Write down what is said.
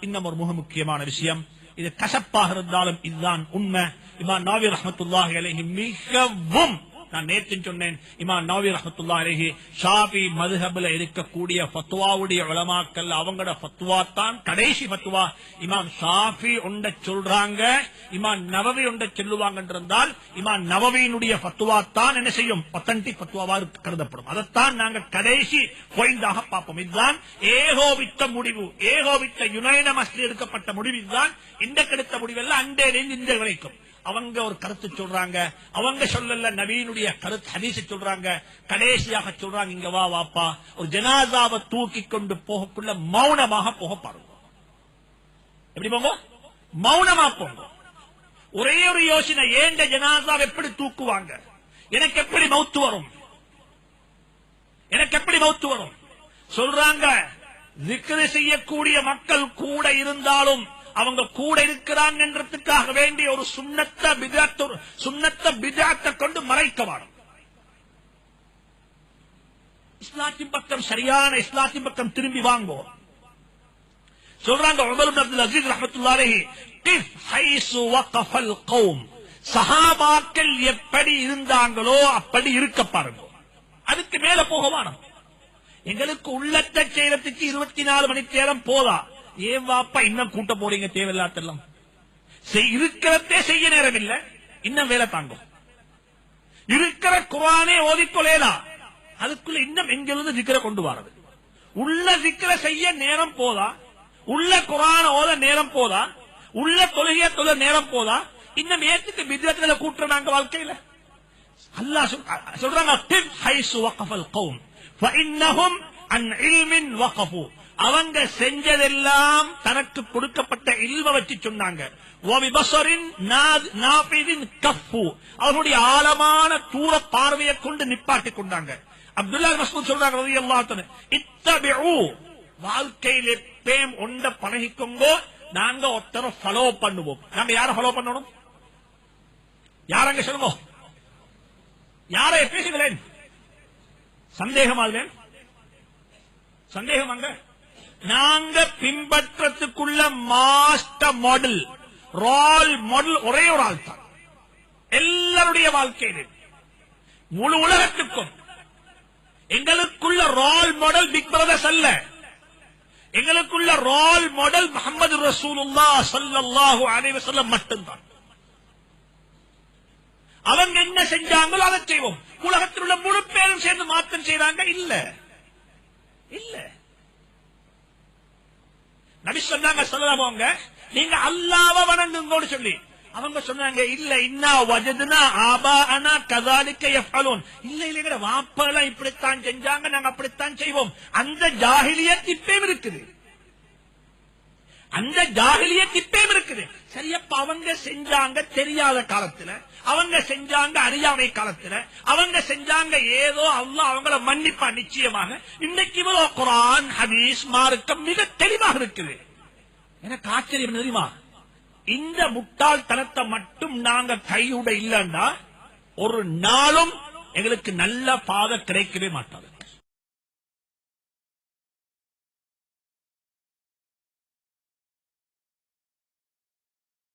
இன்னும் ஒரு மிக முக்கியமான விஷயம், இது கசப்பாக இருந்தாலும் இதுதான் உண்மை. இமாம் நவவி ரஹ்மத்துல்லாஹி அலைஹி மிகவும், நான் நேற்று சொன்னேன், இமாம் நவவி ரஹ்மத்துல்லாஹி அலைஹி ஷாஃபி மதுஹப்ல இருக்கக்கூடிய ஃபத்வாவுடைய உலமாக்கள் அவங்களோட ஃபத்வா தான் கடைசி ஃபத்வா. இமாம் ஷாஃபி ஒன்றை சொல்றாங்க, இமாம் நவவி ஒன்றை சொல்லுவாங்க என்றால் இமாம் நவவியினுடைய ஃபத்வா தான் என்ன செய்யும், ஒத்தன்டிக் ஃபத்வாவா கருதப்படும். அதைத்தான் நாங்க கடைசி பாயிண்டாக பார்ப்போம். இதுதான் ஏகோபித்த முடிவு, ஏகோபித்த யுனைனமஸ்ல எடுக்கப்பட்ட முடிவு. இதுதான் இந்த கிடைத்த முடிவெல்லாம் அண்டேலிருந்து இந்த வரைக்கும். அவங்க ஒரு கருத்து சொல்றாங்க, அவங்க சொல்லல நபியினுடைய கருத்து ஹதீஸ் சொல்றாங்க, கடைசியாக சொல்றாங்க, இங்க வா வாப்பா, ஒரு ஜனாசாவை தூக்கி கொண்டு போகக்குள்ள மௌனமாக போக பாருங்க. எப்படி போங்க? மௌனமா போங்க. ஒரே ஒரு யோசனை, ஏண்ட ஜனாசாவை எப்படி தூக்குவாங்க, எனக்கு எப்படி மௌத்து வரும், எனக்கு எப்படி மௌத்து வரும் சொல்றாங்க. zikr செய்யக்கூடிய மக்கள் கூட இருந்தாலும் அவங்க கூட இருக்கிறாங்க என்றதுக்காக வேண்டிய ஒரு சுன்னத்த பிதஅத்தை கொண்டு மறைக்க வேணும். இஸ்லாத்தின் பக்கம், சரியான இஸ்லாத்தின் பக்கம் திரும்பி வாங்கோ சொல்றாங்க. உமர் இப்னு அப்துல் அஸீஸ் ரஹ்மத்துல்லாஹி அலைஹி, கிஃப் ஹைசு வகஃபல் கௌம், சஹாபாக்கள் எப்படி இருந்தாங்களோ அப்படி இருக்க பாருங்க, அதுக்கு மேல போக வேணும். எங்களுக்கு உள்ளத்தை செய்யறதுக்கு 24 மணி நேரம் போதா, ஏன் வாப்பா இன்னும் கூட்ட போறீங்க தேவையில்லாத்தெல்லாம், இருக்கிறதே செய்ய நேரம் இல்ல, இன்னும் வேலை தாங்கும். இருக்கிற குர்ஆனே ஓதிக்கொள்ளேதா, அதுக்குள்ள இன்னும் எங்கிருந்து zikr கொண்டு வரது. உள்ள zikr செய்ய நேரம் போதா, உள்ள குர்ஆன் ஓத நேரம் போதா, உள்ள தொழுகைய தொழ நேரம் போதா, இன்னும் ஏத்துக்கு பித்அத்ல கூட்டுறாங்க வாழ்க்கையில. அல்லாஹ் சொல்றாங்க, கிஃப் ஹைசு வகஃபல் கௌம் ஃபஇன்னஹும் அன் இல்மின் வகஃபு, அவங்க செஞ்சதெல்லாம் தனக்கு கொடுக்கப்பட்ட இல்ம வச்சு சொன்னாங்க. அவருடைய ஆழமான தூர பார்வையை கொண்டு நிப்பாட்டி கொண்டாங்க. அப்துல்லா மஸ்ஊத் சொல்றாங்க ரலியல்லாஹு அன்ஹு, இத்தபிஉ, வாழ்க்கையிலே பேம் ஒண்ட பழகிக்கோங்கோ, நாங்க ஒருத்தர ஃபாலோ பண்ணுவோம். நாங்க யார ஃபாலோ பண்ணணும், யாரங்க சொல்லுங்க, யாரை பேசுகிறேன், சந்தேகமாகிறேன், சந்தேகம் அங்க நாங்க பின்பற்றத்துக்குள்ள மாஸ்டர் மாடல், ரோல் மாடல் ஒரே ஒரு ஆள் தான் எல்லாருடைய வாழ்க்கையில, முழு உலகத்துக்கும். எங்களுக்குள்ள ரோல் மாடல் பிக் பிரதர்ஸ் அல்ல, எங்களுக்குள்ள ரோல் மாடல் முஹம்மது ரசூலுல்லாஹ் ஸல்லல்லாஹு அலைஹி வஸல்லம் மட்டும்தான். அவங்க என்ன செஞ்சாங்களோ அதை செய்வோம். உலகத்தில் உள்ள முழு பேரும் சேர்ந்து மாற்றம் செய்றாங்க இல்ல, இல்ல. நபி சொன்னாங்க சொல்லலாமோங்க, நீங்க அல்லாஹ்வை வணங்குங்கன்னு சொல்லி, அவங்க சொன்னாங்க இல்ல, இன்னா வஜத்னா ஆபாஅனா கஸாலிக யஃஅலூன், இல்ல இல்ல வாப்பெல்லாம் இப்படித்தான் செஞ்சாங்க, நாங்க அப்படித்தான் செய்வோம். அந்த ஜாஹிலியத் இப்பயும் இருக்குது, அந்த ஜாஹிலியத் இப்பயும் இருக்குது. சரியப்ப அவங்க செஞ்சாங்க தெரியாத காலத்துல, அவங்க செஞ்சாங்க அறியாமை காலத்துல, அவங்க செஞ்சாங்க ஏதோ அல்லாஹ் அவங்கள மன்னிப்பா நிச்சயமாக. இன்னைக்கு இவ்வளவு குர்ஆன் ஹதீஸ் மார்க்கம் மிக தெளிவாக இருக்குது. எனக்கு ஆச்சரியம் தெரியுமா, இந்த முட்டாள்தனத்தை மட்டும் நாங்க கையுட இல்லன்னா ஒரு நாளும் எங்களுக்கு நல்ல பாதை கிடைக்கவே மாட்டாது.